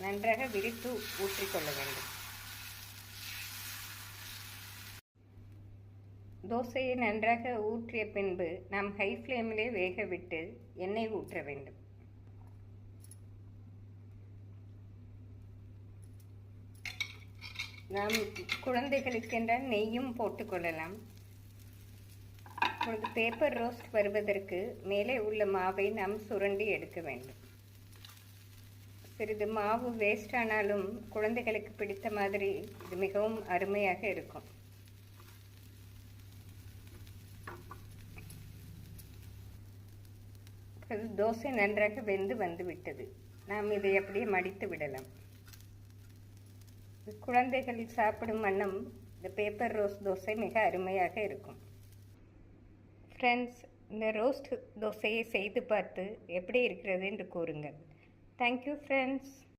நன்றாக விரித்து ஊற்றிக்கொள்ள வேண்டும். தோசையை நன்றாக ஊற்றிய பின்பு நாம் ஹை ஃப்ளேமிலே வேக விட்டு எண்ணெய் ஊற்ற வேண்டும். நாம் குழந்தைகளுக்கென்றால் நெய்யும் போட்டுக்கொள்ளலாம். இப்பொழுது பேப்பர் ரோஸ்ட் வருவதற்கு மேலே உள்ள மாவை நாம் சுரண்டி எடுக்க வேண்டும். சிறிது மாவு வேஸ்ட் ஆனாலும் குழந்தைகளுக்கு பிடித்த மாதிரி இது மிகவும் அருமையாக இருக்கும். தோசை நன்றாக வெந்து வந்து விட்டது. நாம் இதை அப்படியே மடித்து விடலாம். குழந்தைகள் சாப்பிடும் வண்ணம் இந்த பேப்பர் ரோஸ்ட் தோசை மிக அருமையாக இருக்கும். ஃப்ரெண்ட்ஸ், இந்த ரோஸ்ட் தோசையை செய்து பார்த்து எப்படி இருக்கிறது என்று கூறுங்கள். Thank you friends.